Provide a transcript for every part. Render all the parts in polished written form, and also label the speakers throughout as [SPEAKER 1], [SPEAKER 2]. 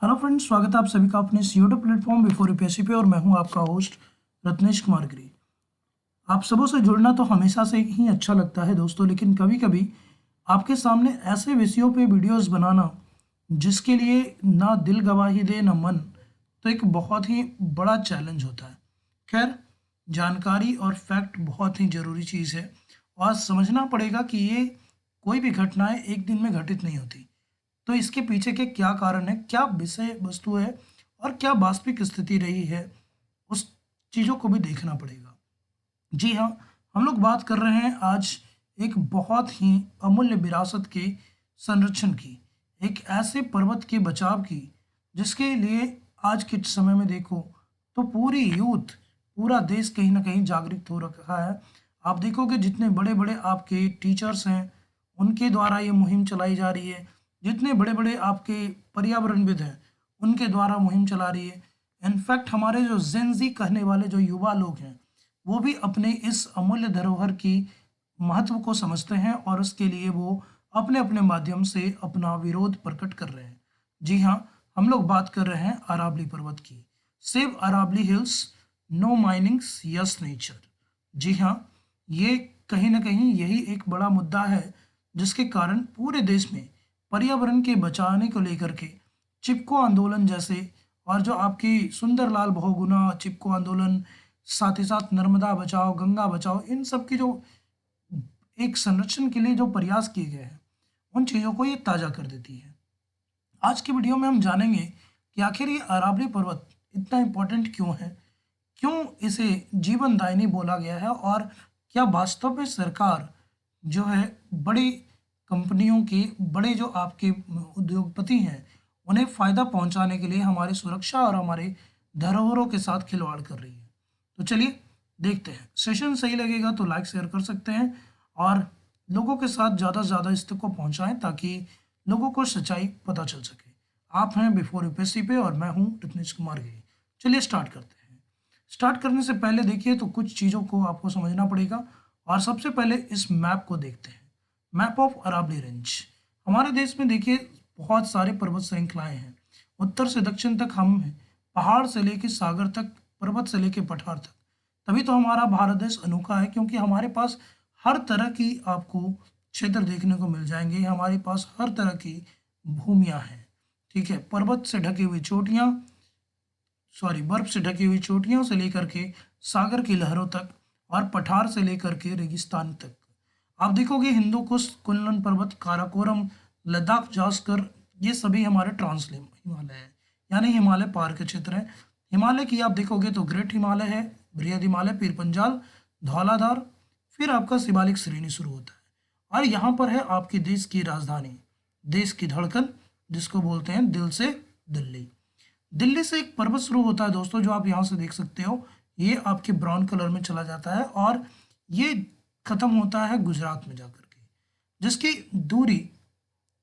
[SPEAKER 1] Hello friends, स्वागत है आप सभी का अपने इस यूट्यूब प्लेटफॉर्म बिफोर यूपीएससी पे। और मैं हूं आपका होस्ट रत्नेश कुमार गिरी। आप सबों से जुड़ना तो हमेशा से ही अच्छा लगता है दोस्तों, लेकिन कभी कभी आपके सामने ऐसे विषयों पे वीडियोस बनाना जिसके लिए ना दिल गवाही दे ना मन, तो एक बहुत ही बड़ा चैलेंज होता है। खैर, जानकारी और फैक्ट बहुत ही ज़रूरी चीज़ है और समझना पड़ेगा कि ये कोई भी घटनाएं एक दिन में घटित नहीं होती। तो इसके पीछे के क्या कारण है, क्या विषय वस्तु है और क्या वास्तविक स्थिति रही है, उस चीज़ों को भी देखना पड़ेगा। जी हाँ, हम लोग बात कर रहे हैं आज एक बहुत ही अमूल्य विरासत के संरक्षण की, एक ऐसे पर्वत के बचाव की जिसके लिए आज के समय में देखो तो पूरी यूथ, पूरा देश कहीं ना कहीं जागरूक हो रखा है। आप देखोगे जितने बड़े बड़े आपके टीचर्स हैं उनके द्वारा ये मुहिम चलाई जा रही है, जितने बड़े बड़े आपके पर्यावरणविद हैं उनके द्वारा मुहिम चला रही है। इनफैक्ट हमारे जो जेनजी कहने वाले जो युवा लोग हैं वो भी अपने इस अमूल्य धरोहर की महत्व को समझते हैं और उसके लिए वो अपने अपने माध्यम से अपना विरोध प्रकट कर रहे हैं। जी हाँ, हम लोग बात कर रहे हैं अरावली पर्वत की। Save Aravali hills, no minings, yes nature. जी हाँ, ये कहीं ना कहीं यही एक बड़ा मुद्दा है जिसके कारण पूरे देश में पर्यावरण के बचाने को लेकर के चिपको आंदोलन जैसे, और जो आपकी सुंदरलाल बहुगुणा चिपको आंदोलन, साथ ही साथ नर्मदा बचाओ गंगा बचाओ, इन सब की जो एक संरक्षण के लिए जो प्रयास किए गए हैं उन चीज़ों को ये ताज़ा कर देती है। आज की वीडियो में हम जानेंगे कि आखिर ये अरावली पर्वत इतना इम्पोर्टेंट क्यों है, क्यों इसे जीवनदायिनी बोला गया है, और क्या वास्तव में सरकार जो है बड़ी कंपनियों के बड़े जो आपके उद्योगपति हैं उन्हें फ़ायदा पहुंचाने के लिए हमारी सुरक्षा और हमारे धरोहरों के साथ खिलवाड़ कर रही है। तो चलिए देखते हैं। सेशन सही लगेगा तो लाइक शेयर कर सकते हैं और लोगों के साथ ज़्यादा से ज़्यादा इस तक को पहुँचाएँ ताकि लोगों को सच्चाई पता चल सके। आप हैं बिफोर यूपीएससी पे और मैं हूँ रत्नेश कुमार गिरी। चलिए स्टार्ट करते हैं। स्टार्ट करने से पहले देखिए तो कुछ चीज़ों को आपको समझना पड़ेगा और सबसे पहले इस मैप को देखते हैं। Map of Aravalli range. हमारे देश में देखिए बहुत सारे पर्वत श्रृंखलाएं हैं। उत्तर से दक्षिण तक हम हैं, पहाड़ से लेकर सागर तक, पर्वत से लेकर पठार तक। तभी तो हमारा भारत देश अनोखा है, क्योंकि हमारे पास हर तरह की आपको क्षेत्र देखने को मिल जाएंगे। हमारे पास हर तरह की भूमियां हैं। ठीक है, पर्वत से ढकी हुई चोटियां, सॉरी बर्फ से ढकी हुई चोटियों से लेकर के सागर की लहरों तक और पठार से लेकर के रेगिस्तान तक। आप देखोगे हिंदू कुश, कुनलन पर्वत, काराकोरम, लद्दाख, जास्कर, ये सभी हमारे ट्रांसले हिमालय है, यानी हिमालय पार के क्षेत्र हैं। हिमालय की आप देखोगे तो ग्रेट हिमालय है, बृहद हिमालय, पीर पंजाल, धौलाधार, फिर आपका शिवालिक श्रेणी शुरू होता है। और यहाँ पर है आपकी देश की राजधानी, देश की धड़कन, जिसको बोलते हैं दिल से दिल्ली। दिल्ली से एक पर्वत शुरू होता है दोस्तों, जो आप यहाँ से देख सकते हो। ये आपके ब्राउन कलर में चला जाता है और ये खत्म होता है गुजरात में जाकर के, जिसकी दूरी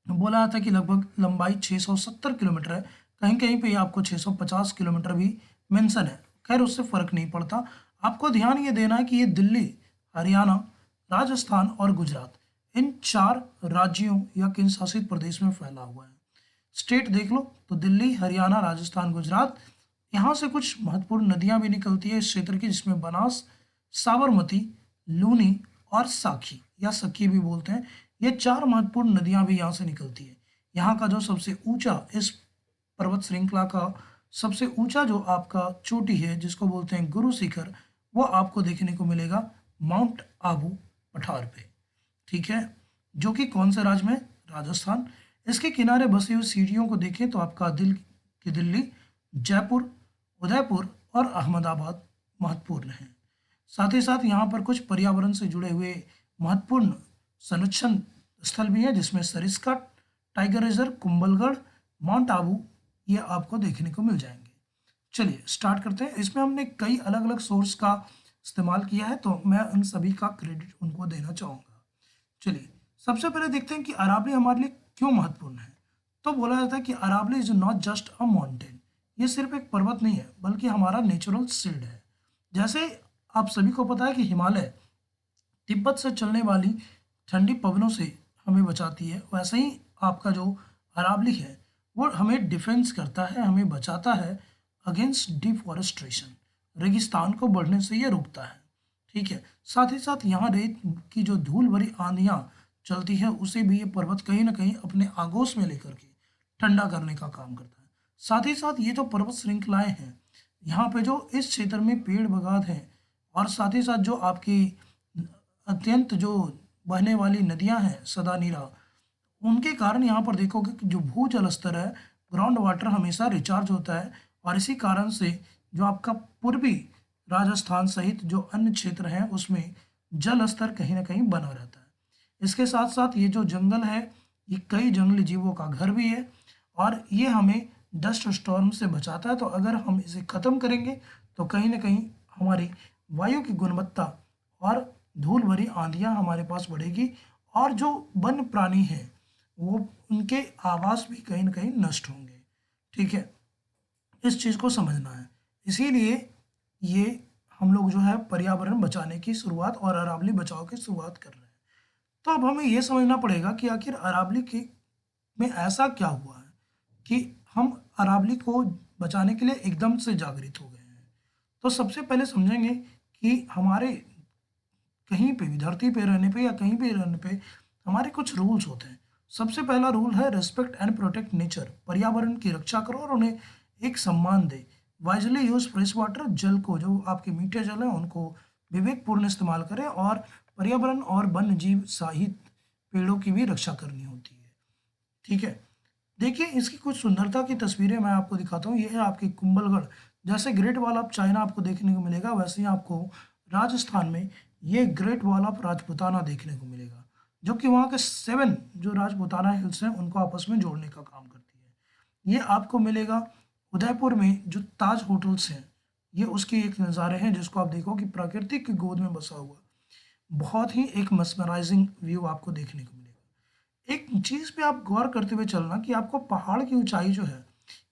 [SPEAKER 1] बोला जाता है कि लगभग लंबाई 670 किलोमीटर है। कहीं कहीं पे ये आपको 650 किलोमीटर भी मेंशन है। खैर, उससे फर्क नहीं पड़ता। आपको ध्यान ये देना है कि ये दिल्ली, हरियाणा, राजस्थान और गुजरात, इन चार राज्यों या केंद्र शासित प्रदेश में फैला हुआ है। स्टेट देख लो तो दिल्ली, हरियाणा, राजस्थान, गुजरात। यहाँ से कुछ महत्वपूर्ण नदियाँ भी निकलती है इस क्षेत्र की, जिसमें बनास, साबरमती, लूनी और साखी या सखी भी बोलते हैं। ये चार महत्वपूर्ण नदियाँ भी यहाँ से निकलती है। यहाँ का जो सबसे ऊंचा, इस पर्वत श्रृंखला का सबसे ऊंचा जो आपका चोटी है जिसको बोलते हैं गुरु शिखर, वो आपको देखने को मिलेगा माउंट आबू पठार पे। ठीक है, जो कि कौन से राज्य में? राजस्थान। इसके किनारे बसी हुई सीढ़ियों को देखें तो आपका दिल्ली, जयपुर, उदयपुर और अहमदाबाद महत्वपूर्ण हैं। साथ ही साथ यहाँ पर कुछ पर्यावरण से जुड़े हुए महत्वपूर्ण संरक्षण स्थल भी हैं, जिसमें Sariska tiger reserve, Kumbhalgarh, mount Abu, ये आपको देखने को मिल जाएंगे। चलिए स्टार्ट करते हैं। इसमें हमने कई अलग अलग सोर्स का इस्तेमाल किया है, तो मैं उन सभी का क्रेडिट उनको देना चाहूँगा। चलिए सबसे पहले देखते हैं कि अरावली हमारे लिए क्यों महत्वपूर्ण है। तो बोला जाता है कि Aravalli is not just a mountain. ये सिर्फ एक पर्वत नहीं है, बल्कि हमारा नेचुरल शील्ड है। जैसे आप सभी को पता है कि हिमालय तिब्बत से चलने वाली ठंडी पवनों से हमें बचाती है, वैसे ही आपका जो अरावली है वो हमें डिफेंस करता है, हमें बचाता है अगेंस्ट डिफॉरेस्ट्रेशन, रेगिस्तान को बढ़ने से ये रोकता है। ठीक है, साथ ही साथ यहाँ रेत की जो धूल भरी आंधियाँ चलती है उसे भी ये पर्वत कहीं ना कहीं अपने आगोश में लेकर के ठंडा करने का काम करता है। साथ ही साथ ये जो पर्वत श्रृंखलाएं हैं, यहाँ पे जो इस क्षेत्र में पेड़ बगाद हैं और साथ ही साथ जो आपकी अत्यंत जो बहने वाली नदियां हैं सदा नीरा, उनके कारण यहाँ पर देखोगे कि जो भूजल स्तर है, ग्राउंड वाटर हमेशा रिचार्ज होता है और इसी कारण से जो आपका पूर्वी राजस्थान सहित जो अन्य क्षेत्र हैं उसमें जल स्तर कहीं ना कहीं बना रहता है। इसके साथ साथ ये जो जंगल है, ये कई जंगली जीवों का घर भी है और ये हमें डस्ट स्टॉर्म से बचाता है। तो अगर हम इसे ख़त्म करेंगे तो कहीं ना कहीं हमारी वायु की गुणवत्ता और धूल भरी आंधियाँ हमारे पास बढ़ेगी और जो वन्य प्राणी हैं वो उनके आवास भी कहीं ना कहीं नष्ट होंगे। ठीक है, इस चीज़ को समझना है। इसीलिए ये हम लोग जो है पर्यावरण बचाने की शुरुआत और अरावली बचाव की शुरुआत कर रहे हैं। तो अब हमें ये समझना पड़ेगा कि आखिर अरावली के में ऐसा क्या हुआ है कि हम अरावली को बचाने के लिए एकदम से जागृत हो गए हैं। तो सबसे पहले समझेंगे कि हमारे कहीं पे भी धरती पे रहने पे या कहीं पे रहने पे हमारे कुछ रूल्स होते हैं। सबसे पहला रूल है रिस्पेक्ट एंड प्रोटेक्ट नेचर, पर्यावरण की रक्षा करो और उन्हें एक सम्मान दे। वाइजली यूज फ्रेश वाटर, जल को जो आपके मीठे जल हैं उनको विवेकपूर्ण इस्तेमाल करें और पर्यावरण और वन्य जीव सहित पेड़ों की भी रक्षा करनी होती है। ठीक है, देखिए इसकी कुछ सुंदरता की तस्वीरें मैं आपको दिखाता हूँ। ये है आपकी कुंभलगढ़, जैसे ग्रेट वॉल ऑफ चाइना आपको देखने को मिलेगा वैसे ही आपको राजस्थान में ये ग्रेट वॉल ऑफ राजपूताना देखने को मिलेगा, जो कि वहाँ के 7 जो राजपूताना हिल्स हैं उनको आपस में जोड़ने का काम करती है। ये आपको मिलेगा उदयपुर में जो ताज होटल्स हैं, ये उसके एक नज़ारे हैं जिसको आप देखो कि प्रकृति की गोद में बसा हुआ बहुत ही एक मस्मराइजिंग व्यू आपको देखने को मिलेगा। एक चीज़ पे आप गौर करते हुए चलना कि आपको पहाड़ की ऊंचाई जो है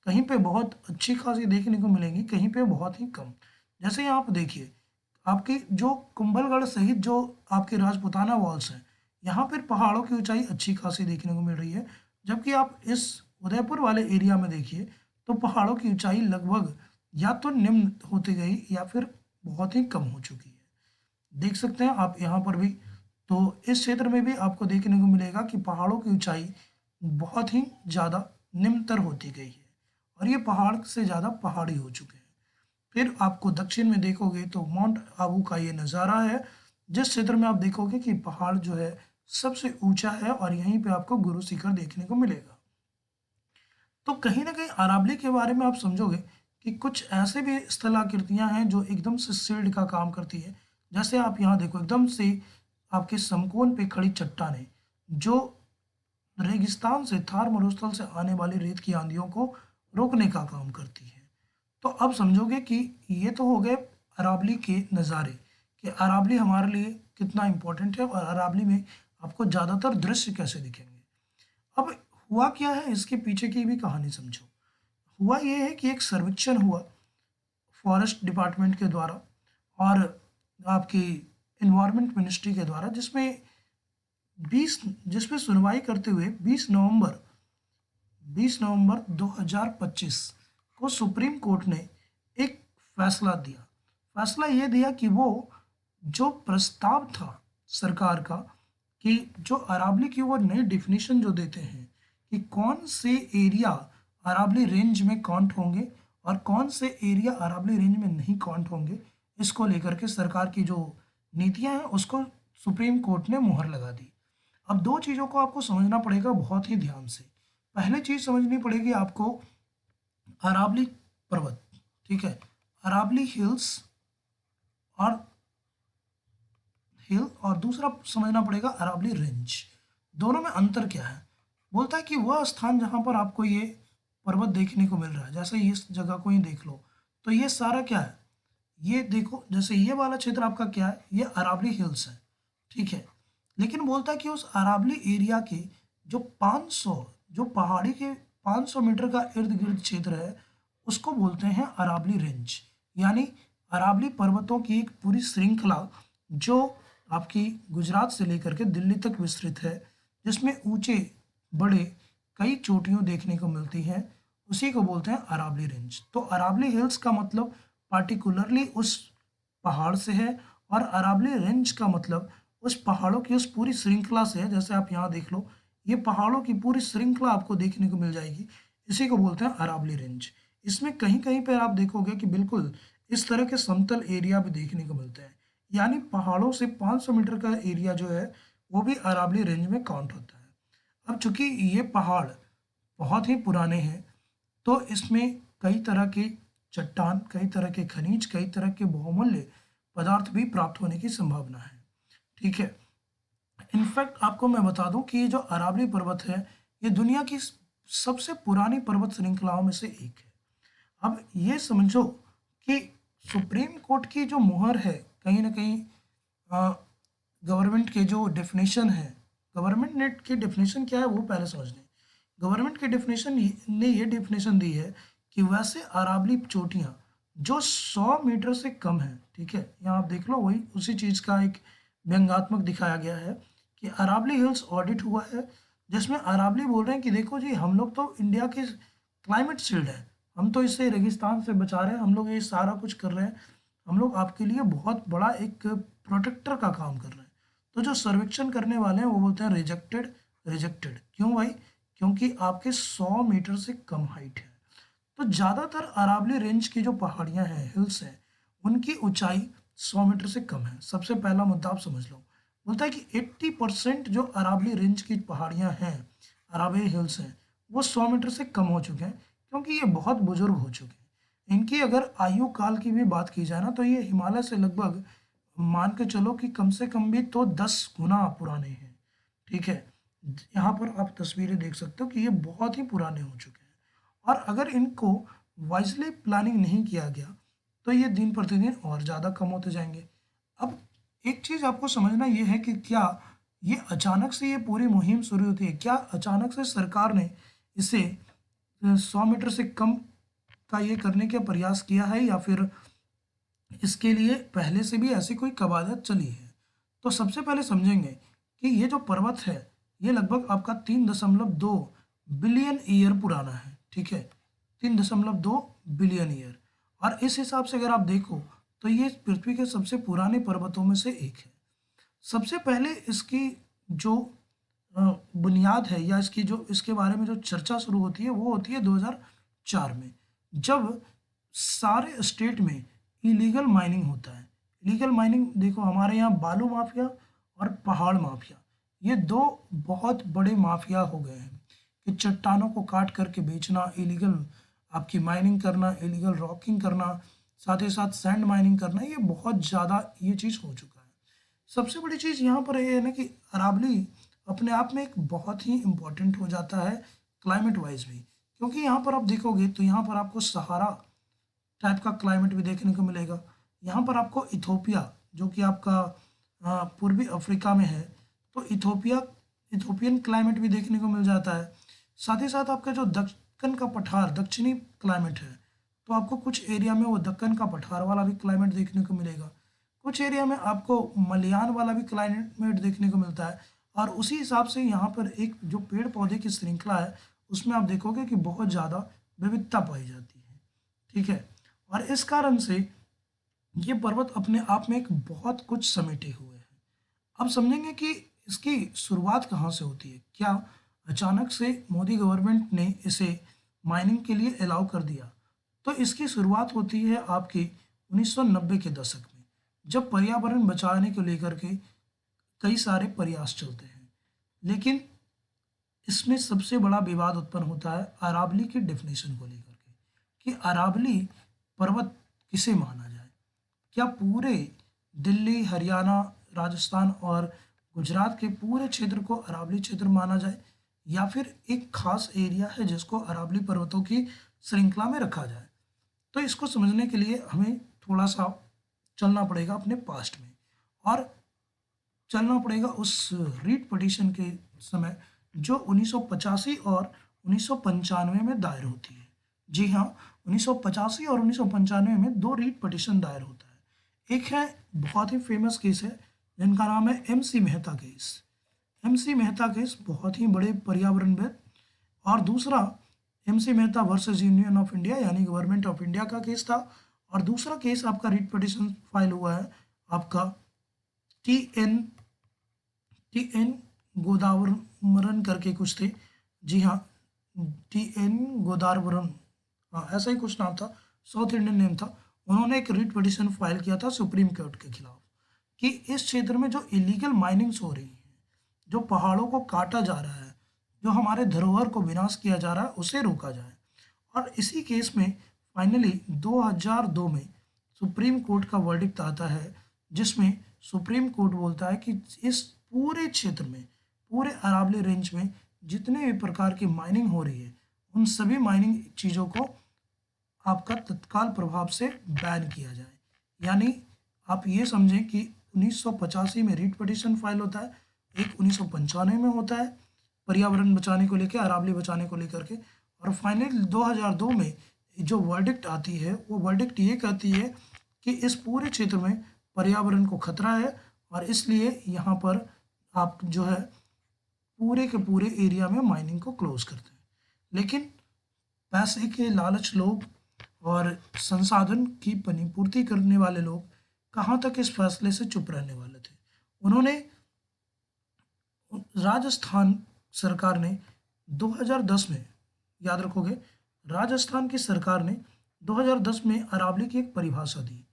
[SPEAKER 1] कहीं पे बहुत अच्छी खासी देखने को मिलेगी, कहीं पे बहुत ही कम। जैसे यहाँ पे देखिए आपकी जो कुंभलगढ़ सहित जो आपके राजपूताना वॉल्स हैं, यहाँ पर पहाड़ों की ऊंचाई अच्छी खासी देखने को मिल रही है। जबकि आप इस उदयपुर वाले एरिया में देखिए तो पहाड़ों की ऊंचाई लगभग या तो निम्न होती गई या फिर बहुत ही कम हो चुकी है। देख सकते हैं आप यहाँ पर भी। तो इस क्षेत्र में भी आपको देखने को मिलेगा कि पहाड़ों की ऊंचाई बहुत ही ज़्यादा निम्नतर होती गई है और ये पहाड़ से ज़्यादा पहाड़ी हो चुके हैं। फिर आपको दक्षिण में देखोगे तो माउंट आबू का ये नज़ारा है, जिस क्षेत्र में आप देखोगे कि पहाड़ जो है सबसे ऊंचा है और यहीं पे आपको गुरु शिखर देखने को मिलेगा। तो कहीं ना कहीं अरावली के बारे में आप समझोगे कि कुछ ऐसे भी स्थलाकृतियां हैं जो एकदम से शील्ड का काम करती है। जैसे आप यहाँ देखो एकदम से आपके समकोण पे खड़ी चट्टानें जो रेगिस्तान से थार मरुस्थल से आने वाली रेत की आंधियों को रोकने का काम करती है। तो अब समझोगे कि ये तो हो गए अरावली के नज़ारे कि अरावली हमारे लिए कितना इम्पोर्टेंट है और अरावली में आपको ज़्यादातर दृश्य कैसे दिखेंगे। अब हुआ क्या है, इसके पीछे की भी कहानी समझो। हुआ ये है कि एक सर्वेक्षण हुआ फॉरेस्ट डिपार्टमेंट के द्वारा और आपकी इन्वायरमेंट मिनिस्ट्री के द्वारा, जिसमें सुनवाई करते हुए 20 नवंबर 2025 को सुप्रीम कोर्ट ने एक फैसला दिया। फैसला ये दिया कि वो जो प्रस्ताव था सरकार का कि जो अरावली की वो नई डिफिनीशन जो देते हैं कि कौन से एरिया अरावली रेंज में काउंट होंगे और कौन से एरिया अरावली रेंज में नहीं काउंट होंगे, इसको लेकर के सरकार की जो नीतियां हैं उसको सुप्रीम कोर्ट ने मुहर लगा दी। अब दो चीज़ों को आपको समझना पड़ेगा बहुत ही ध्यान से। पहले चीज़ समझनी पड़ेगी आपको अरावली पर्वत, ठीक है, अरावली हिल और दूसरा समझना पड़ेगा अरावली रेंज। दोनों में अंतर क्या है? बोलता है कि वह स्थान जहाँ पर आपको ये पर्वत देखने को मिल रहा है, जैसे इस जगह को ही देख लो तो ये सारा क्या है, ये देखो जैसे ये वाला क्षेत्र आपका क्या है, ये अरावली हिल्स है, ठीक है। लेकिन बोलता है कि उस अरावली एरिया के जो 500 जो पहाड़ी के 500 मीटर का इर्द गिर्द क्षेत्र है उसको बोलते हैं अरावली रेंज। यानी अरावली पर्वतों की एक पूरी श्रृंखला जो आपकी गुजरात से लेकर के दिल्ली तक विस्तृत है, जिसमें ऊंचे बड़े कई चोटियों देखने को मिलती हैं, उसी को बोलते हैं अरावली रेंज। तो अरावली हिल्स का मतलब पार्टिकुलरली उस पहाड़ से है, और अरावली रेंज का मतलब उस पहाड़ों की उस पूरी श्रृंखला से है। जैसे आप यहाँ देख लो, ये पहाड़ों की पूरी श्रृंखला आपको देखने को मिल जाएगी, इसी को बोलते हैं अरावली रेंज। इसमें कहीं कहीं पर आप देखोगे कि बिल्कुल इस तरह के समतल एरिया भी देखने को मिलते हैं, यानी पहाड़ों से 500 मीटर का एरिया जो है वो भी अरावली रेंज में काउंट होता है। अब चूंकि ये पहाड़ बहुत ही पुराने हैं, तो इसमें कई तरह के चट्टान, कई तरह के खनिज, कई तरह के बहुमूल्य पदार्थ भी प्राप्त होने की संभावना है। ठीक है। इनफैक्ट आपको मैं बता दूं कि ये जो अरावली पर्वत है, ये दुनिया की सबसे पुरानी पर्वत श्रृंखलाओं में से एक है। अब ये समझो कि सुप्रीम कोर्ट की जो मुहर है, कहीं ना कहीं गवर्नमेंट के जो डेफिनेशन है, गवर्नमेंट ने की डेफिनेशन क्या है वो पहले समझ लें। गवर्नमेंट की डेफिनेशन ने ये डेफिनेशन दी है कि वैसे अरावली चोटियाँ जो 100 मीटर से कम है, ठीक है, यहाँ आप देख लो, वही उसी चीज़ का एक व्यंग्यात्मक दिखाया गया है कि अरावली हिल्स ऑडिट हुआ है, जिसमें अरावली बोल रहे हैं कि देखो जी, हम लोग तो इंडिया के क्लाइमेट शील्ड है, हम तो इसे रेगिस्तान से बचा रहे हैं, हम लोग ये सारा कुछ कर रहे हैं, हम लोग आपके लिए बहुत बड़ा एक प्रोटेक्टर का काम कर रहे हैं। तो जो सर्वेक्षण करने वाले हैं वो बोलते हैं रिजेक्टेड, रिजेक्टेड। क्यों भाई? क्योंकि आपके 100 मीटर से कम हाइट है। तो ज़्यादातर अरावली रेंज की जो पहाड़ियाँ हैं, हिल्स हैं, उनकी ऊंचाई 100 मीटर से कम है। सबसे पहला मुद्दा आप समझ लो। बोलता है कि 80% जो अरावली रेंज की पहाड़ियाँ हैं, अरावली हिल्स हैं, वो 100 मीटर से कम हो चुके हैं, क्योंकि ये बहुत बुजुर्ग हो चुके हैं। इनकी अगर आयु काल की भी बात की जाए ना, तो ये हिमालय से लगभग मान के चलो कि कम से कम भी तो 10 गुना पुराने हैं। ठीक है। यहाँ पर आप तस्वीरें देख सकते हो कि ये बहुत ही पुराने हो चुके हैं, और अगर इनको वाइजली प्लानिंग नहीं किया गया तो ये दिन प्रतिदिन और ज़्यादा कम होते जाएंगे। अब एक चीज़ आपको समझना ये है कि क्या ये अचानक से ये पूरी मुहिम शुरू होती है, क्या अचानक से सरकार ने इसे 100 मीटर से कम का ये करने का प्रयास किया है, या फिर इसके लिए पहले से भी ऐसी कोई कवायद चली है? तो सबसे पहले समझेंगे कि ये जो पर्वत है, ये लगभग आपका 3.2 बिलियन ईयर पुराना है। ठीक है, 3.2 बिलियन ईयर। और इस हिसाब से अगर आप देखो तो ये पृथ्वी के सबसे पुराने पर्वतों में से एक है। सबसे पहले इसकी जो बुनियाद है, या इसकी जो इसके बारे में जो चर्चा शुरू होती है, वो होती है 2004 में, जब सारे स्टेट में इलीगल माइनिंग होता है। इलीगल माइनिंग देखो, हमारे यहाँ बालू माफिया और पहाड़ माफिया, ये दो बहुत बड़े माफिया हो गए हैं कि चट्टानों को काट करके बेचना, इलीगल आपकी माइनिंग करना, इलीगल रॉकिंग करना, साथ ही साथ सैंड माइनिंग करना, ये बहुत ज़्यादा ये चीज़ हो चुका है। सबसे बड़ी चीज़ यहाँ पर ये है ना कि अरावली अपने आप में एक बहुत ही इम्पोर्टेंट हो जाता है क्लाइमेट वाइज भी, क्योंकि यहाँ पर आप देखोगे तो यहाँ पर आपको सहारा टाइप का क्लाइमेट भी देखने को मिलेगा। यहाँ पर आपको इथोपिया, जो कि आपका पूर्वी अफ्रीका में है, तो इथोपियन क्लाइमेट भी देखने को मिल जाता है। साथ ही साथ आपका जो दक्कन का पठार, दक्षिणी क्लाइमेट है, तो आपको कुछ एरिया में वो दक्कन का पठार वाला भी क्लाइमेट देखने को मिलेगा। कुछ एरिया में आपको मलयान वाला भी क्लाइमेट देखने को मिलता है। और उसी हिसाब से यहाँ पर एक जो पेड़ पौधे की श्रृंखला है, उसमें आप देखोगे कि बहुत ज़्यादा विविधता पाई जाती है। ठीक है। और इस कारण से ये पर्वत अपने आप में एक बहुत कुछ समेटे हुए हैं। अब समझेंगे कि इसकी शुरुआत कहाँ से होती है। क्या अचानक से मोदी गवर्नमेंट ने इसे माइनिंग के लिए अलाउ कर दिया? तो इसकी शुरुआत होती है आपकी 1990 के दशक में, जब पर्यावरण बचाने को लेकर के कई सारे प्रयास चलते हैं। लेकिन इसमें सबसे बड़ा विवाद उत्पन्न होता है अरावली की डेफिनेशन को लेकर के, कि अरावली पर्वत किसे माना जाए। क्या पूरे दिल्ली, हरियाणा, राजस्थान और गुजरात के पूरे क्षेत्र को अरावली क्षेत्र माना जाए, या फिर एक खास एरिया है जिसको अरावली पर्वतों की श्रृंखला में रखा जाए? तो इसको समझने के लिए हमें थोड़ा सा चलना पड़ेगा अपने पास्ट में, और चलना पड़ेगा उस रीट पिटीशन के समय जो 1985 और 1995 में दायर होती है। जी हाँ, 1985 और 1995 में दो रीट पिटीशन दायर होता है। एक है बहुत ही फेमस केस है जिनका नाम है MC Mehta case. MC Mehta case बहुत ही बड़े पर्यावरणविद और दूसरा MC Mehta versus union of India यानी गवर्नमेंट ऑफ इंडिया का केस था। और दूसरा केस आपका रिट पिटिशन फाइल हुआ है आपका टी एन गोदावरम करके कुछ थे। जी हाँ, TN गोदावरम, हाँ ऐसा ही कुछ नाम था, साउथ इंडियन नेम था। उन्होंने एक रिट पिटिशन फाइल किया था सुप्रीम कोर्ट के खिलाफ कि इस क्षेत्र में जो इलीगल माइनिंग्स हो रही है, जो पहाड़ों को काटा जा रहा है, जो हमारे धरोहर को विनाश किया जा रहा है, उसे रोका जाए। और इसी केस में फाइनली 2002 में सुप्रीम कोर्ट का वर्डिक्ट आता है, जिसमें सुप्रीम कोर्ट बोलता है कि इस पूरे क्षेत्र में, पूरे अरावली रेंज में जितने भी प्रकार की माइनिंग हो रही है, उन सभी माइनिंग चीज़ों को आपका तत्काल प्रभाव से बैन किया जाए। यानी आप ये समझें कि 1985 में रिट पिटिशन फाइल होता है, एक 1995 में होता है पर्यावरण बचाने को लेकर, अरावली बचाने को लेकर के, और फाइनल 2002 में जो वर्डिक्ट आती है वो वर्डिक्ट ये कहती है कि इस पूरे क्षेत्र में पर्यावरण को खतरा है और इसलिए यहाँ पर आप जो है पूरे के पूरे एरिया में माइनिंग को क्लोज करते हैं। लेकिन पैसे के लालच लोग और संसाधन की पूर्ति करने वाले लोग कहाँ तक इस फैसले से चुप रहने वाले थे। उन्होंने राजस्थान सरकार ने 2010 में, याद रखोगे, राजस्थान की सरकार ने 2010 में अरावली की एक परिभाषा दी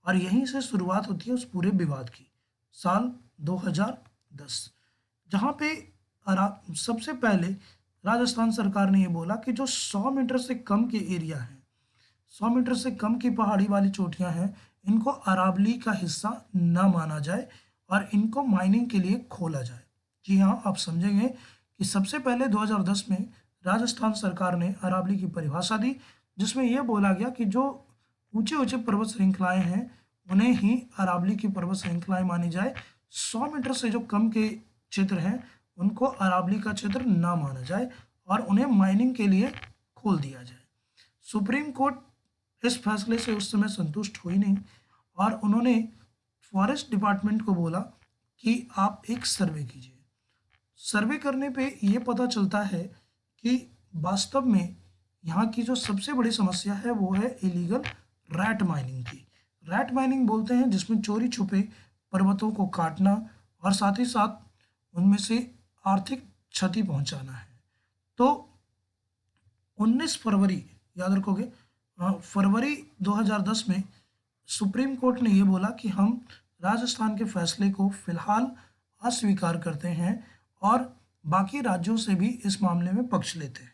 [SPEAKER 1] और यहीं से शुरुआत होती है उस पूरे विवाद की, साल 2010, जहाँ पे सबसे पहले राजस्थान सरकार ने ये बोला कि जो 100 मीटर से कम के एरिया हैं, 100 मीटर से कम की पहाड़ी वाली चोटियां हैं, इनको अरावली का हिस्सा न माना जाए और इनको माइनिंग के लिए खोला जाए। जी हाँ, आप समझेंगे कि सबसे पहले 2010 में राजस्थान सरकार ने अरावली की परिभाषा दी, जिसमें यह बोला गया कि जो ऊंचे ऊंचे पर्वत श्रृंखलाएं हैं उन्हें ही अरावली की पर्वत श्रृंखलाएं मानी जाए। 100 मीटर से जो कम के क्षेत्र हैं उनको अरावली का क्षेत्र ना माना जाए और उन्हें माइनिंग के लिए खोल दिया जाए। सुप्रीम कोर्ट इस फैसले से उस समय संतुष्ट हुई नहीं और उन्होंने फॉरेस्ट डिपार्टमेंट को बोला कि आप एक सर्वे कीजिए। सर्वे करने पे ये पता चलता है कि वास्तव में यहाँ की जो सबसे बड़ी समस्या है वो है इलीगल रैट माइनिंग की। रैट माइनिंग बोलते हैं जिसमें चोरी छुपे पर्वतों को काटना और साथ ही साथ उनमें से आर्थिक क्षति पहुंचाना है। तो 19 फरवरी, याद रखोगे, फरवरी 2010 में सुप्रीम कोर्ट ने ये बोला कि हम राजस्थान के फैसले को फिलहाल अस्वीकार करते हैं और बाकी राज्यों से भी इस मामले में पक्ष लेते हैं।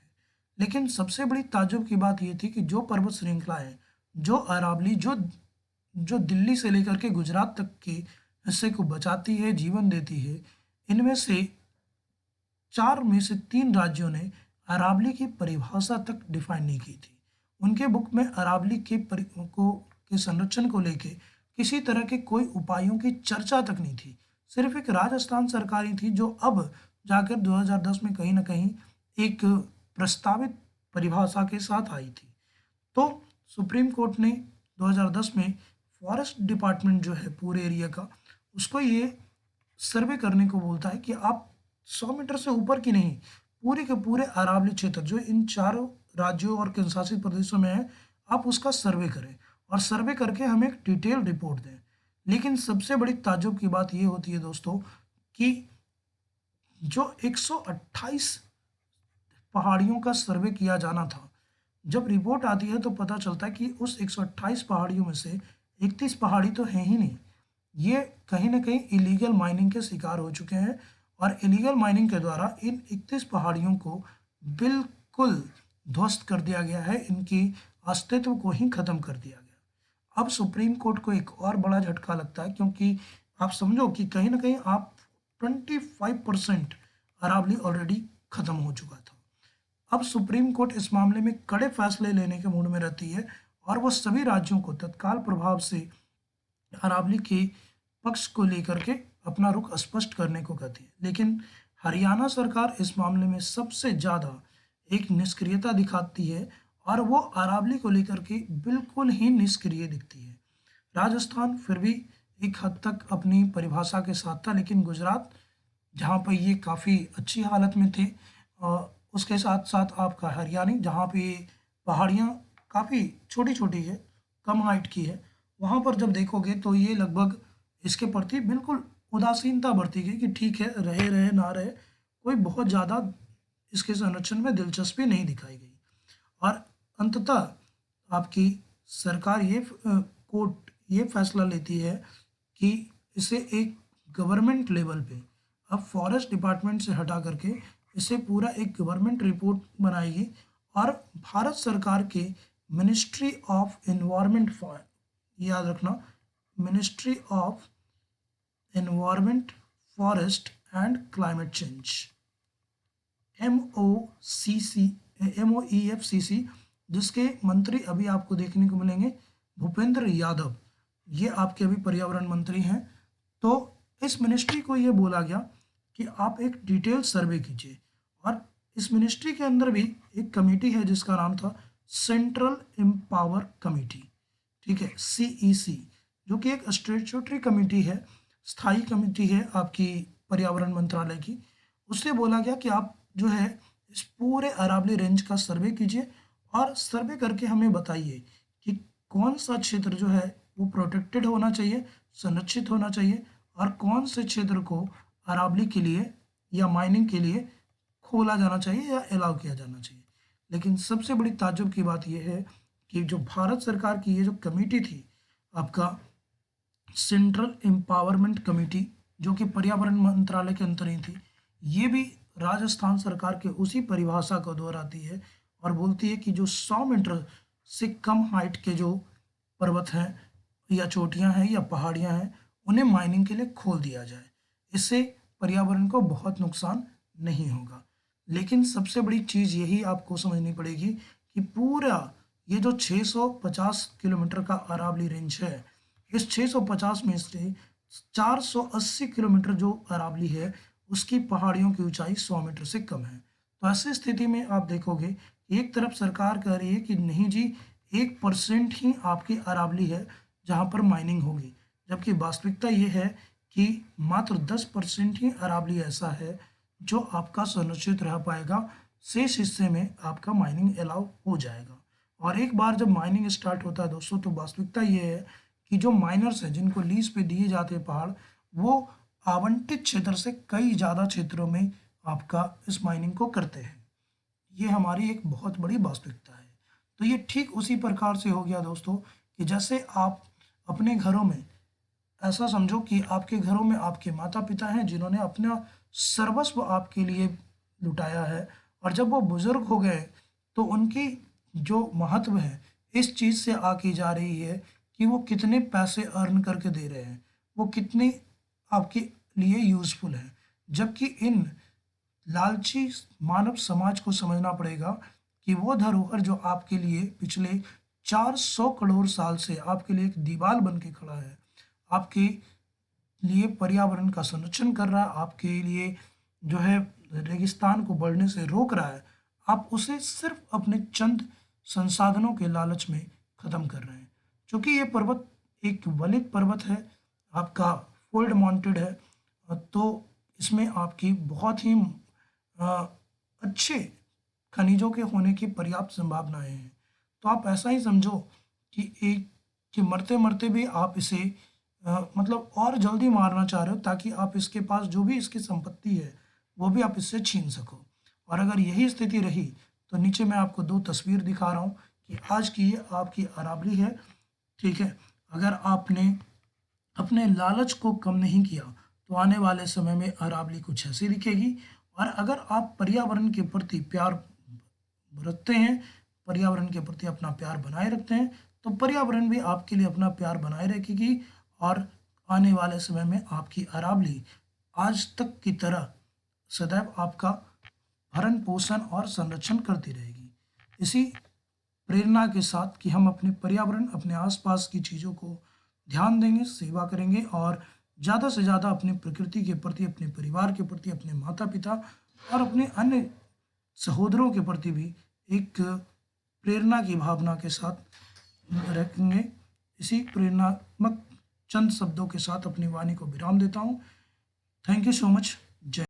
[SPEAKER 1] लेकिन सबसे बड़ी ताज्जुब की बात ये थी कि जो पर्वत श्रृंखलाएं, जो अरावली, जो दिल्ली से लेकर के गुजरात तक के हिस्से को बचाती है, जीवन देती है, इनमें से 4 में से 3 राज्यों ने अरावली की परिभाषा तक डिफाइन नहीं की थी। उनके बुक में अरावली के संरक्षण को लेके किसी तरह के कोई उपायों की चर्चा तक नहीं थी। सिर्फ एक राजस्थान सरकार ही थी जो अब जाकर 2010 में कहीं ना कहीं एक प्रस्तावित परिभाषा के साथ आई थी। तो सुप्रीम कोर्ट ने 2010 में फॉरेस्ट डिपार्टमेंट जो है पूरे एरिया का, उसको ये सर्वे करने को बोलता है कि आप 100 मीटर से ऊपर की नहीं, पूरे के पूरे अरावली क्षेत्र जो इन चारों राज्यों और केंद्र शासित प्रदेशों में है, आप उसका सर्वे करें और सर्वे करके हमें एक डिटेल रिपोर्ट दें। लेकिन सबसे बड़ी ताज्जुब की बात ये होती है दोस्तों कि जो 128 पहाड़ियों का सर्वे किया जाना था, जब रिपोर्ट आती है तो पता चलता है कि उस 128 पहाड़ियों में से 31 पहाड़ी तो है ही नहीं, ये कहीं ना कहीं इलीगल माइनिंग के शिकार हो चुके हैं और इलीगल माइनिंग के द्वारा इन 31 पहाड़ियों को बिल्कुल ध्वस्त कर दिया गया है, इनकी अस्तित्व को ही खत्म कर दिया गया। अब सुप्रीम कोर्ट को एक और बड़ा झटका लगता है, क्योंकि आप समझो कि कहीं ना कहीं आप 25% अरावली ऑलरेडी खत्म हो चुका था। अब सुप्रीम कोर्ट इस मामले में कड़े फैसले लेने के मूड में रहती है और वो सभी राज्यों को तत्काल प्रभाव से अरावली के पक्ष को लेकर के अपना रुख स्पष्ट करने को कहती है। लेकिन हरियाणा सरकार इस मामले में सबसे ज़्यादा एक निष्क्रियता दिखाती है और वो अरावली को लेकर के बिल्कुल ही निष्क्रिय दिखती है। राजस्थान फिर भी एक हद तक अपनी परिभाषा के साथ था, लेकिन गुजरात, जहाँ पर ये काफ़ी अच्छी हालत में थे, उसके साथ साथ आपका हरियाणी, जहाँ पे पहाड़ियाँ काफ़ी छोटी छोटी है, कम हाइट की है, वहाँ पर जब देखोगे तो ये लगभग इसके प्रति बिल्कुल उदासीनता बरती गई कि ठीक है, रहे रहे ना रहे, कोई बहुत ज़्यादा इसके संरक्षण में दिलचस्पी नहीं दिखाई गई। और अंततः आपकी सरकार कोर्ट ये फैसला लेती है कि इसे एक गवर्नमेंट लेवल पे, अब फॉरेस्ट डिपार्टमेंट से हटा करके इसे पूरा एक गवर्नमेंट रिपोर्ट बनाएगी और भारत सरकार के मिनिस्ट्री ऑफ एनवायरनमेंट, याद रखना, ministry of environment, forest and climate change, MOEFCC, जिसके मंत्री अभी आपको देखने को मिलेंगे भूपेंद्र यादव, ये आपके अभी पर्यावरण मंत्री हैं। तो इस मिनिस्ट्री को ये बोला गया कि आप एक डिटेल सर्वे कीजिए, और इस मिनिस्ट्री के अंदर भी एक कमेटी है जिसका नाम था सेंट्रल एम्पावर कमेटी, ठीक है, CEC, जो कि एक स्टैट्यूटरी कमेटी है, स्थायी कमेटी है आपकी पर्यावरण मंत्रालय की। उससे बोला गया कि आप जो है इस पूरे अरावली रेंज का सर्वे कीजिए और सर्वे करके हमें बताइए कि कौन सा क्षेत्र जो है वो प्रोटेक्टेड होना चाहिए, संरक्षित होना चाहिए, और कौन से क्षेत्र को अरावली के लिए या माइनिंग के लिए खोला जाना चाहिए या अलाउ किया जाना चाहिए। लेकिन सबसे बड़ी ताज्जुब की बात यह है कि जो भारत सरकार की ये जो कमेटी थी, आपका सेंट्रल एम्पावरमेंट कमेटी, जो कि पर्यावरण मंत्रालय के अंतर ही थी, ये भी राजस्थान सरकार के उसी परिभाषा को दोहराती है और बोलती है कि जो 100 मीटर से कम हाइट के जो पर्वत हैं या चोटियां हैं या पहाड़ियां हैं, उन्हें माइनिंग के लिए खोल दिया जाए। इससे पर्यावरण को बहुत नुकसान नहीं होगा। लेकिन सबसे बड़ी चीज़ यही आपको समझनी पड़ेगी कि पूरा ये जो 650 किलोमीटर का अरावली रेंज है, इस 650 में से 480 किलोमीटर जो अरावली है उसकी पहाड़ियों की ऊंचाई 100 मीटर से कम है। तो ऐसी स्थिति में आप देखोगे एक तरफ सरकार कह रही है कि नहीं जी, 1% ही आपकी अरावली है जहाँ पर माइनिंग होगी, जबकि वास्तविकता ये है कि मात्र 10% ही अरावली ऐसा है जो आपका संरक्षित रह पाएगा। शेष हिस्से में आपका माइनिंग अलाउ हो जाएगा। और एक बार जब माइनिंग स्टार्ट होता है दोस्तों, तो वास्तविकता ये है कि जो माइनर्स हैं जिनको लीज पे दिए जाते हैं पहाड़, वो आवंटित क्षेत्र से कई ज़्यादा क्षेत्रों में आपका इस माइनिंग को करते हैं। ये हमारी एक बहुत बड़ी वास्तविकता है। तो ये ठीक उसी प्रकार से हो गया दोस्तों कि जैसे आप अपने घरों में, ऐसा समझो कि आपके घरों में आपके माता पिता हैं जिन्होंने अपना सर्वस्व आपके लिए लुटाया है, और जब वो बुजुर्ग हो गए तो उनकी जो महत्व है इस चीज़ से आकी जा रही है कि वो कितने पैसे अर्न करके दे रहे हैं, वो कितने आपके लिए यूज़फुल है। जबकि इन लालची मानव समाज को समझना पड़ेगा कि वो धरोहर जो आपके लिए पिछले 400 करोड़ साल से आपके लिए एक दीवार बन के खड़ा है, आपके लिए पर्यावरण का संरक्षण कर रहा है, आपके लिए जो है रेगिस्तान को बढ़ने से रोक रहा है, आप उसे सिर्फ अपने चंद संसाधनों के लालच में ख़त्म कर रहे हैं। क्योंकि ये पर्वत एक वलित पर्वत है, आपका फोल्ड माउंटेड है, तो इसमें आपकी बहुत ही अच्छे खनिजों के होने की पर्याप्त संभावनाएं हैं। तो आप ऐसा ही समझो कि एक कि मरते मरते भी आप इसे मतलब और जल्दी मारना चाह रहे हो, ताकि आप इसके पास जो भी इसकी संपत्ति है वो भी आप इससे छीन सको। और अगर यही स्थिति रही तो नीचे मैं आपको 2 तस्वीर दिखा रहा हूँ कि आज की ये आपकी अरावली है, ठीक है। अगर आपने अपने लालच को कम नहीं किया तो आने वाले समय में अरावली कुछ ऐसी दिखेगी। और अगर आप पर्यावरण के प्रति प्यार रखते हैं, पर्यावरण के प्रति अपना प्यार बनाए रखते हैं, तो पर्यावरण भी आपके लिए अपना प्यार बनाए रखेगी, और आने वाले समय में आपकी अरावली आज तक की तरह सदैव आपका भरण पोषण और संरक्षण करती रहेगी। इसी प्रेरणा के साथ कि हम अपने पर्यावरण, अपने आसपास की चीज़ों को ध्यान देंगे, सेवा करेंगे, और ज़्यादा से ज़्यादा अपनी प्रकृति के प्रति, अपने परिवार के प्रति, अपने माता पिता और अपने अन्य सहोदरों के प्रति भी एक प्रेरणा की भावना के साथ रखेंगे। इसी प्रेरणात्मक चंद शब्दों के साथ अपनी वाणी को विराम देता हूँ। Thank you so much. जय